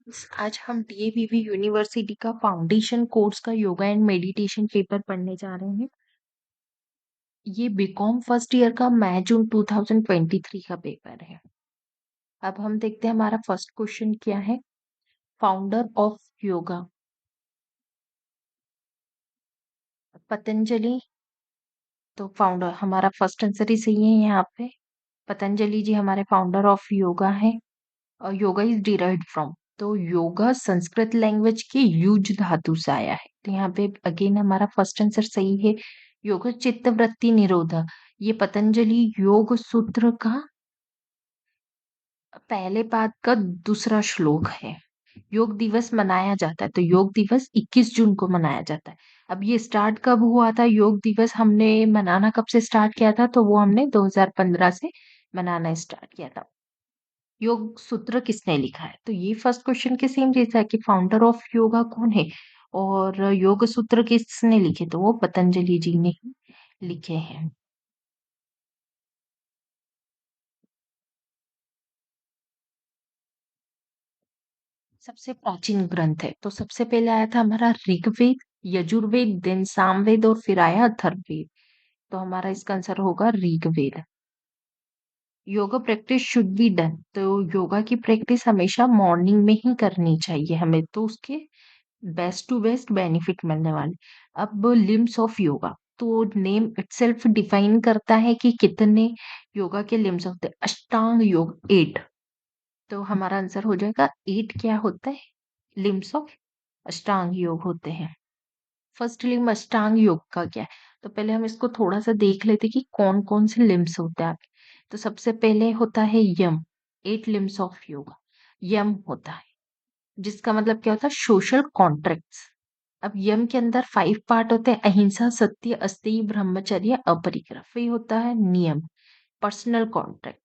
आज हम DAVV university का फाउंडेशन कोर्स का योगा एंड मेडिटेशन पेपर पढ़ने जा रहे हैं। ये बीकॉम फर्स्ट ईयर का मई जून 2023 का पेपर है। अब हम देखते हैं हमारा फर्स्ट क्वेश्चन क्या है। Founder of yoga Patanjali. तो फाउंडर हमारा फर्स्ट आंसर ही सही है यहाँ पे। पतंजलि जी हमारे फाउंडर ऑफ योगा है। और योगा इज डिराइव्ड फ्रॉम, तो योगा संस्कृत लैंग्वेज के युज धातु से आया है। तो यहाँ पे अगेन हमारा फर्स्ट आंसर सही है। योग चित्त वृत्ति निरोधा, ये पतंजलि योग सूत्र का पहले पाद का दूसरा श्लोक है। योग दिवस मनाया जाता है, तो योग दिवस 21 जून को मनाया जाता है। अब ये स्टार्ट कब हुआ था योग दिवस हमने मनाना कब से स्टार्ट किया था, तो वो हमने 2015 से मनाना स्टार्ट किया था। योग सूत्र किसने लिखा है, तो ये फर्स्ट क्वेश्चन के सेम जैसा है कि फाउंडर ऑफ योगा कौन है और योग सूत्र किसने लिखे, तो वो पतंजलि जी ने ही लिखे हैं। सबसे प्राचीन ग्रंथ है, तो सबसे पहले आया था हमारा ऋग्वेद, यजुर्वेद, देन सामवेद और फिर आया अथर्ववेद। तो हमारा इसका आंसर होगा Rigveda. Yoga practice should be done, तो योगा की प्रैक्टिस हमेशा मॉर्निंग में ही करनी चाहिए हमें, तो उसके बेस्ट टू बेस्ट बेनिफिट मिलने वाले। अब लिम्स ऑफ योगा, तो नेम इटसेल्फ डिफाइन करता है कि कितने योगा के लिम्स होते हैं। अष्टांग योग 8, तो हमारा आंसर हो जाएगा 8 क्या होता है, लिम्स ऑफ अष्टांग योग होते हैं। फर्स्ट लिम्ब अष्टांग योग का क्या है, तो पहले हम इसको थोड़ा सा देख लेते कि कौन कौन से लिम्स होते हैं आपके। तो सबसे पहले होता है यम, 8 लिम्स ऑफ योगा। यम होता है जिसका मतलब क्या होता है, सोशल कॉन्ट्रैक्ट्स। अब यम के अंदर 5 पार्ट होते हैं, अहिंसा, सत्य, अस्तेय, ब्रह्मचर्य, अपरिग्रह। फिर होता है नियम, पर्सनल कॉन्ट्रैक्ट।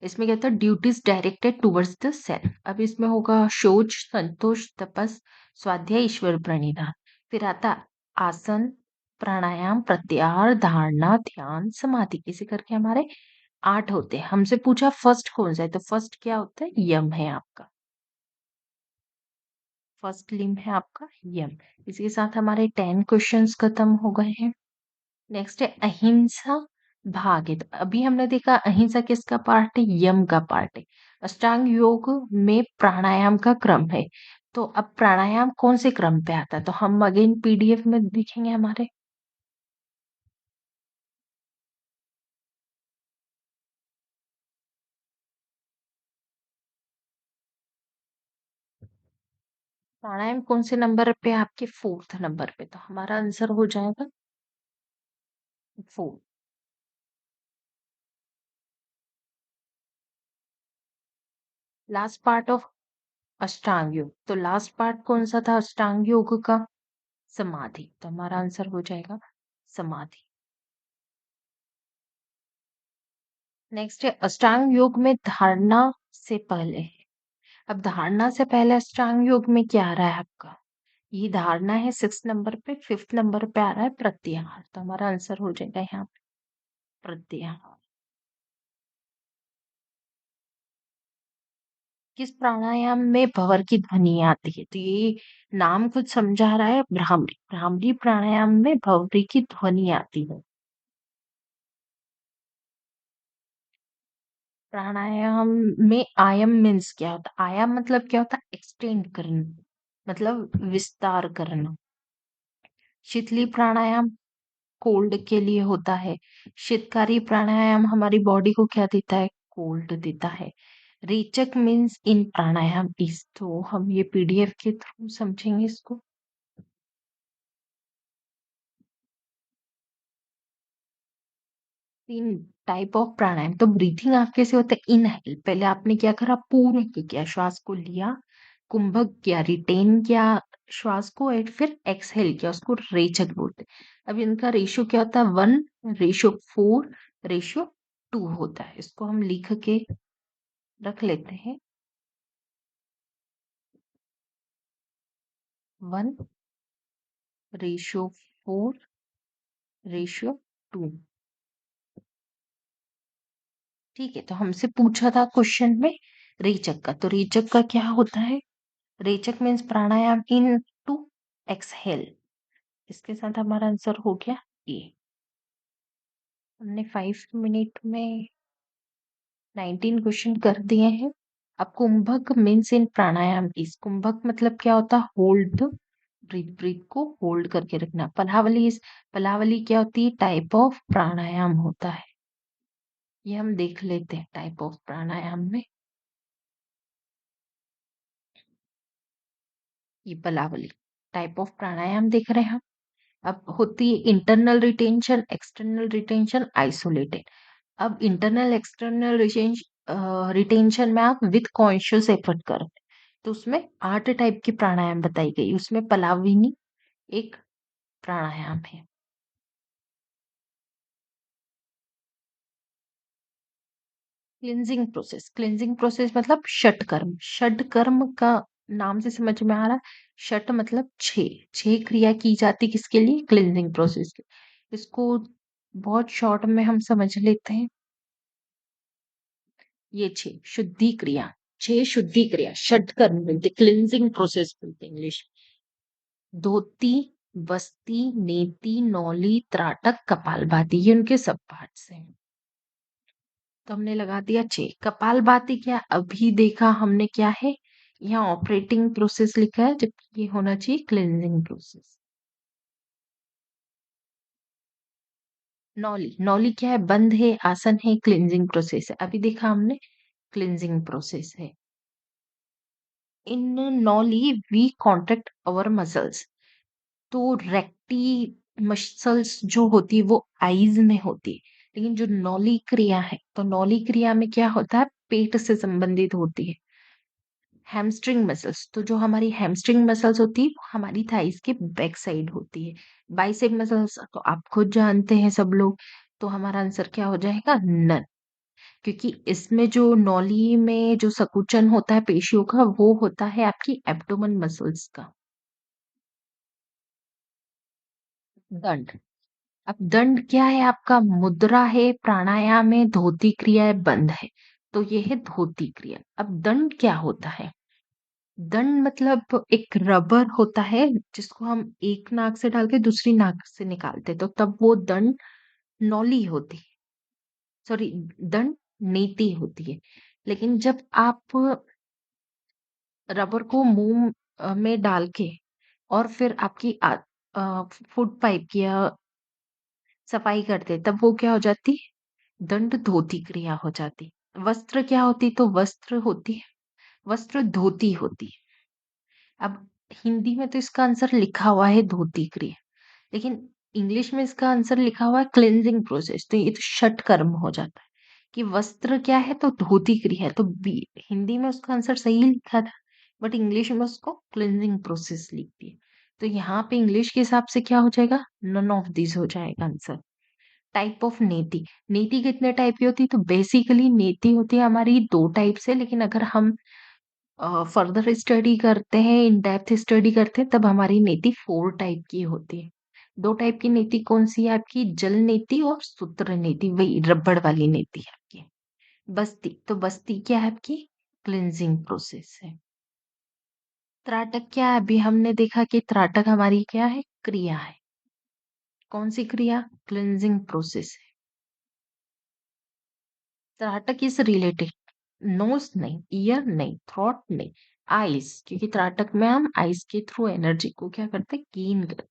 इसमें क्या होता है, duties directed towards the self. अब इसमें होगा शौच, संतोष, तपस, स्वाध्याय, ईश्वर प्रणिधान। फिर आता आसन, प्राणायाम, प्रत्याहार, धारणा, ध्यान, समाधि। इसे करके हमारे 8 होते हैं। हमसे पूछा फर्स्ट कौन सा है, तो फर्स्ट क्या होता है, यम है आपका। फर्स्ट लिम्ब है आपका यम। इसी के साथ हमारे 10 क्वेश्चंस खत्म हो गए हैं। नेक्स्ट है अहिंसा भाग है, तो अभी हमने देखा अहिंसा किसका पार्ट है, यम का पार्ट है। अष्टांग योग में प्राणायाम का क्रम है, तो अब प्राणायाम कौन से क्रम पे आता है, तो हम अगेन पीडीएफ में दिखेंगे हमारे। प्राणायाम कौन से नंबर पे, आपके 4th नंबर पे, तो हमारा आंसर हो जाएगा 4। लास्ट पार्ट ऑफ अष्टांग योग, तो लास्ट पार्ट कौन सा था अष्टांग योग का, समाधि। तो हमारा आंसर हो जाएगा समाधि। नेक्स्ट है अष्टांग योग में धारणा से पहले है। अब धारणा से पहले अष्टांग योग में क्या आ रहा है आपका, ये धारणा है 6 नंबर पे। 5th नंबर पे आ रहा है प्रत्याहार, तो हमारा आंसर हो जाएगा यहाँ पे प्रत्याहार। किस प्राणायाम में भंवर की ध्वनि आती है, तो ये नाम कुछ समझा रहा है, भ्रामरी। भ्रामरी प्राणायाम में भंवरी की ध्वनि आती है। प्राणायाम में आयाम मीन्स क्या होता है, आयाम मतलब क्या होता है, एक्सटेंड करना, मतलब विस्तार करना। शीतली प्राणायाम कोल्ड के लिए होता है। शीतकारी प्राणायाम हमारी बॉडी को क्या देता है, कोल्ड देता है। रेचक मीन्स इन प्राणायाम इस, तो हम ये पीडीएफ के थ्रू समझेंगे इसको। 3 टाइप ऑफ प्राणायाम, तो ब्रीथिंग आप कैसे होता है, इनहेल, पहले आपने क्या करा, पूर्ण किया, श्वास को लिया, कुंभक किया, रिटेन किया श्वास को, और फिर एक्सहेल किया, उसको रेचक बोलते हैं। अब इनका रेशियो क्या होता है, 1:4 रेशियो 2 होता है। इसको हम लिख के रख लेते हैं, 1:4:2। ठीक है, तो हमसे पूछा था क्वेश्चन में रेचक का, तो रेचक का क्या होता है, rechak means pranayama in to exhale. इसके साथ हमारा आंसर हो गया ए। हमने 5 मिनट में 19 क्वेश्चन कर दिए हैं। अब कुंभक मीन्स इन प्राणायाम इस, कुंभक मतलब क्या होता है? होल्ड ब्रीथ, ब्रीथ को होल्ड करके रखना। पलावली इस, पलावली क्या होती है? टाइप ऑफ प्राणायाम होता है। ये हम देख लेते हैं टाइप ऑफ प्राणायाम में। ये पलावली टाइप ऑफ प्राणायाम देख रहे हैं हम। अब होती है internal retention, external retention, isolated. अब इंटरनल एक्सटर्नल रिटेंशन में आप विथ कॉन्शियस एफर्ट कर, तो उसमें 8 टाइप की प्राणायाम बताई गई, उसमें पलाविनी एक प्राणायाम है। क्लिंजिंग प्रोसेस मतलब षटकर्म। षटकर्म का नाम से समझ में आ रहा है, षट मतलब छह, छह क्रिया की जाती किसके लिए? क्लिंजिंग प्रोसेस के। इसको बहुत शॉर्ट में हम समझ लेते हैं। ये छह शुद्धि क्रिया, छह शुद्धि क्रिया षटकर्म बोलते, क्लिंजिंग प्रोसेस बोलते इंग्लिश। धोती, बस्ती, नेति, नौली, त्राटक, कपालभाति, ये उनके सब पार्ट्स हैं। तो हमने लगा दिया छह। कपालभाति क्या अभी देखा हमने क्या है? यहाँ ऑपरेटिंग प्रोसेस लिखा है, जबकि ये होना चाहिए क्लिंजिंग प्रोसेस। नौली, नौली क्या है? बंद है, आसन है, क्लिंजिंग प्रोसेस है। अभी देखा हमने क्लिंजिंग प्रोसेस है। इन नौली वी कॉन्ट्रैक्ट अवर मसल्स। तो रेक्टी मसल्स जो होती है वो आईज में होती है, लेकिन जो नौली क्रिया है, तो नौली क्रिया में क्या होता है? पेट से संबंधित होती है। हैमस्ट्रिंग मसल्स, तो जो हमारी हैमस्ट्रिंग मसल्स होती है वो हमारी थाइस के बैक साइड होती है। बाइसेप मसल्स तो आप खुद जानते हैं सब लोग, तो हमारा आंसर क्या हो जाएगा? नन। क्योंकि इसमें जो नौली में जो संकुचन होता है पेशियों का, वो होता है आपकी एब्डोमेन मसल्स का। दंड, अब दंड क्या है? आपका मुद्रा है, प्राणायाम है, धोती क्रिया है, बंद है। तो ये है धोती क्रिया। अब दंड क्या होता है? दंड मतलब एक रबर होता है जिसको हम एक नाक से डाल के दूसरी नाक से निकालते, तो तब वो दंड नौली होती है, सॉरी दंड नीति होती है। लेकिन जब आप रबर को मुंह में डाल के और फिर आपकी फूड पाइप की सफाई करते, तब वो क्या हो जाती? दंड धोती क्रिया हो जाती। वस्त्र क्या होती? तो वस्त्र होती है, वस्त्र धोती होती है। अब हिंदी में तो इसका आंसर लिखा हुआ है धोती क्रिया, लेकिन इंग्लिश में इसका आंसर लिखा हुआ है क्लिंजिंग प्रोसेस, तो ये तो षट कर्म हो जाता है कि वस्त्र क्या है? तो धोती क्रिया है। तो हिंदी में उसका आंसर सही लिखा था, बट इंग्लिश में उसको क्लिंजिंग प्रोसेस लिख दिया। तो यहाँ पे इंग्लिश के हिसाब से क्या हो जाएगा? नन ऑफ दिस हो जाएगा आंसर। टाइप ऑफ नीति, नीति कितने टाइप की होती है? तो बेसिकली नीति होती है हमारी 2 टाइप से, लेकिन अगर हम फर्दर स्टडी करते हैं, इन डेप्थ स्टडी करते हैं, तब हमारी नीति 4 टाइप की होती है। 2 टाइप की नीति कौन सी है आपकी? जल नीति और सूत्र नीति, वही रबड़ वाली नीति है आपकी। बस्ती, तो बस्ती क्या है आपकी? क्लिंजिंग प्रोसेस है। त्राटक क्या है? अभी हमने देखा कि त्राटक हमारी क्या है? क्रिया है। कौन सी क्रिया? क्लिंजिंग प्रोसेस है। त्राटक इज रिलेटेड, नोज नहीं, ईयर नहीं, थ्रोट नहीं, आईज, क्योंकि त्राटक में हम आईज के थ्रू एनर्जी को क्या करते हैं? गेन करते।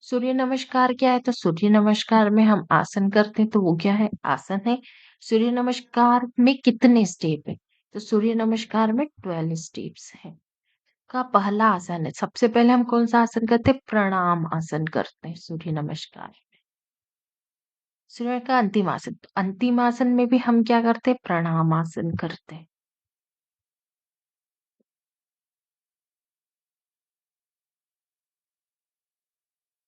सूर्य नमस्कार क्या है? तो सूर्य नमस्कार में हम आसन करते हैं, तो वो क्या है? आसन है। सूर्य नमस्कार में कितने स्टेप है? तो सूर्य नमस्कार में 12 स्टेप्स है। का पहला आसन है, सबसे पहले हम कौन सा आसन करते हैं? प्रणाम आसन करते हैं सूर्य नमस्कार। सूर्य का अंतिम आसन, तो अंतिम आसन में भी हम क्या करते हैं? प्रणाम आसन करते हैं।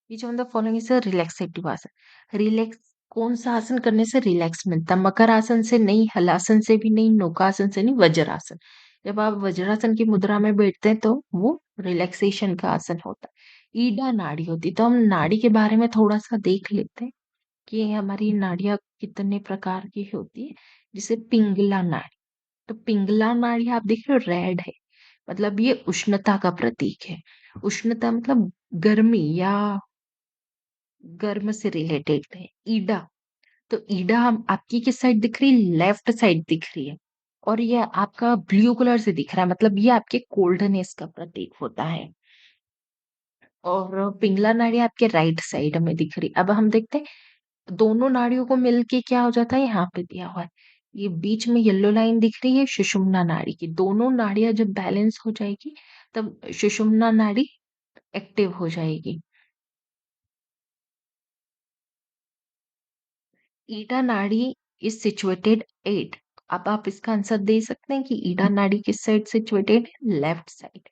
Which one of the following is a relaxative आसन? रिलैक्स, कौन सा आसन करने से रिलैक्स मिलता है? मकर आसन से नहीं, हलासन से भी नहीं, नौकासन से नहीं, वज्रासन। जब आप वज्रासन की मुद्रा में बैठते हैं तो वो रिलैक्सेशन का आसन होता है। ईडा नाड़ी होती है, तो हम नाड़ी के बारे में थोड़ा सा देख लेते हैं कि हमारी नाड़ियां कितने प्रकार की होती है। जैसे पिंगला नाड़ी, तो पिंगला नाड़ी आप देख रहे हो रेड है, मतलब ये उष्णता का प्रतीक है। उष्णता मतलब गर्मी या गर्म से रिलेटेड है। ईडा, तो ईडा हम आपकी किस साइड दिख रही है? लेफ्ट साइड दिख रही है। और ये आपका ब्लू कलर से दिख रहा है, मतलब ये आपके कोल्डनेस का प्रतीक होता है। और पिंगला नाड़ी आपके राइट साइड में दिख रही। अब हम देखते हैं दोनों नाड़ियों को मिलके क्या हो जाता है, यहाँ पे दिया हुआ है। ये बीच में येलो लाइन दिख रही है सुषुम्ना नाड़ी की। दोनों नाड़ियां जब बैलेंस हो जाएगी तब सुषुम्ना नाड़ी एक्टिव हो जाएगी। ईडा नाड़ी इज सिचुएटेड एट। अब आप इसका आंसर दे सकते हैं कि ईडा नाड़ी किस साइड सिचुएटेड है? Left side.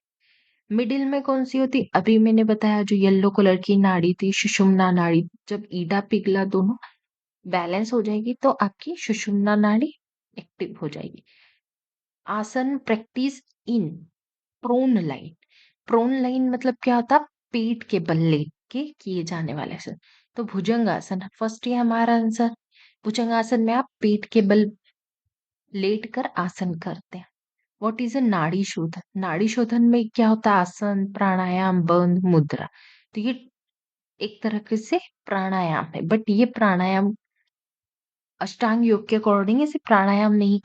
मिडिल में कौन सी होती? अभी मैंने बताया जो येलो कलर की नाड़ी थी सुषुम्ना नाड़ी। जब ईडा पिघला दोनों बैलेंस हो जाएगी तो आपकी सुषुम्ना नाड़ी एक्टिव हो जाएगी। Asan practice in prone line. Prone line मतलब क्या होता? पेट के बल लेट के किए जाने वाले आसन। तो भुजंग आसन फर्स्ट, ये हमारा आंसर। भुजंग आसन में आप पेट के बल लेट कर आसन करते हैं। व्हाट इज अ नाड़ी शोधन? नाड़ी शोधन में क्या होता है? आसन, प्राणायाम, बंद, मुद्रा। तो ये एक तरह से प्राणायाम है, बट ये प्राणायाम अष्टांग योग के अकॉर्डिंग इसे प्राणायाम नहीं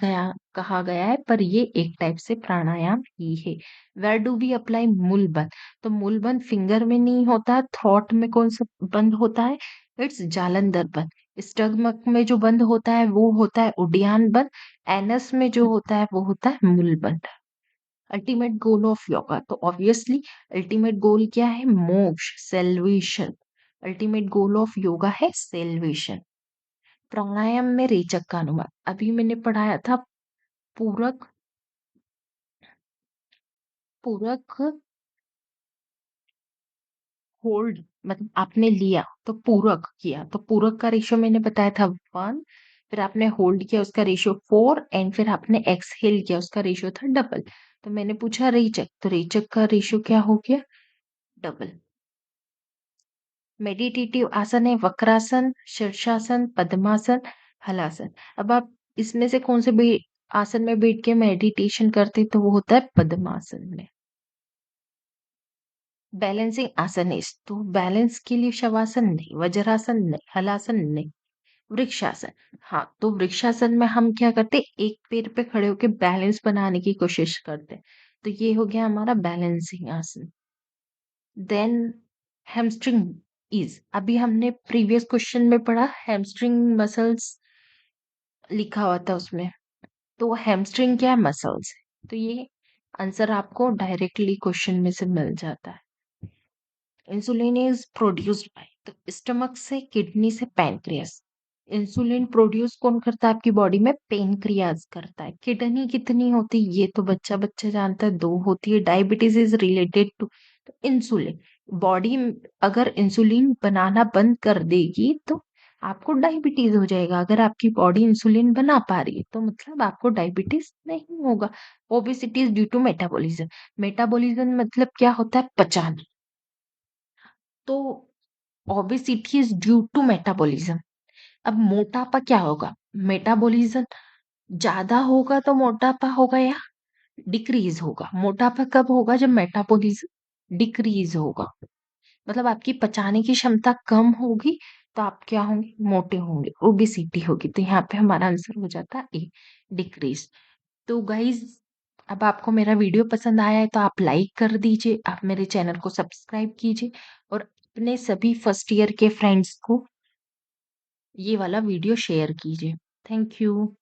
कहा गया है, पर ये एक टाइप से प्राणायाम ही है। वेयर डू वी अप्लाई मूल बंध? तो मूल बंध फिंगर में नहीं होता है। थ्रॉट में कौन सा बंध होता है? इट्स जालंधर बंध। स्टमक में जो बंध होता है वो होता है उड्डयन बंध। एनस में जो होता है वो होता है मूल बंध। अल्टीमेट गोल ऑफ योगा, तो ऑब्वियसली अल्टीमेट गोल क्या है? मोक्ष, salvation. Ultimate goal of yoga है सेल्वेशन। प्राणायाम में रेचक का अनुमान अभी मैंने पढ़ाया था। पूरक, पूरक होल्ड, मतलब आपने लिया तो पूरक किया, तो पूरक का रेशियो मैंने बताया था 1। फिर आपने होल्ड किया उसका रेशियो 4, एंड फिर आपने एक्सहेल किया उसका रेशियो था डबल। तो मैंने पूछा रेचक, तो रेचक का रेशियो क्या हो गया? डबल। मेडिटेटिव आसन है वक्रासन, शीर्षासन, पद्मासन, हलासन। अब आप इसमें से कौन से भी आसन में बैठ के मेडिटेशन करते तो वो होता है पद्मासन में। बैलेंसिंग आसन है, तो बैलेंस के लिए शवासन नहीं, वज्रासन नहीं, हलासन नहीं, वृक्षासन। हाँ, तो वृक्षासन में हम क्या करते? एक पैर पे खड़े होके बैलेंस बनाने की कोशिश करते हैं। तो ये हो गया हमारा बैलेंसिंग आसन। देन हैमस्ट्रिंग इज, अभी हमने प्रीवियस क्वेश्चन में पढ़ा हैमस्ट्रिंग मसल्स लिखा हुआ था उसमें। तो हैमस्ट्रिंग क्या है? मसल्स। तो ये आंसर आपको डायरेक्टली क्वेश्चन में से मिल जाता है। इंसुलिन इज प्रोड्यूस्ड बाय, तो स्टमक से, किडनी से, पैनक्रियास। इंसुलिन प्रोड्यूस कौन करता है आपकी बॉडी में? पेनक्रियाज करता है। किडनी कितनी होती है ये तो बच्चा बच्चा जानता है, 2 होती है। Diabetes is related to insulin. Body अगर इंसुलिन बनाना बंद कर देगी तो आपको डायबिटीज हो जाएगा। अगर आपकी बॉडी इंसुलिन बना पा रही है तो मतलब आपको डायबिटीज नहीं होगा। Obesity is due to metabolism. Metabolism मतलब क्या होता है? पचाना। तो obesity is due to metabolism. अब मोटापा क्या होगा? मेटाबॉलिज्म ज्यादा होगा तो मोटापा होगा या डिक्रीज होगा? मोटापा कब होगा? जब मेटाबॉलिज्म डिक्रीज होगा। मतलब आपकी पचाने की क्षमता कम होगी तो आप क्या होंगे? मोटे होंगे, ओबेसिटी होगी। तो यहाँ पे हमारा आंसर हो जाता है ए, डिक्रीज। तो गाइज, अब आपको मेरा वीडियो पसंद आया है तो आप लाइक कर दीजिए, आप मेरे चैनल को सब्सक्राइब कीजिए और अपने सभी फर्स्ट ईयर के फ्रेंड्स को ये वाला वीडियो शेयर कीजिए। Thank you.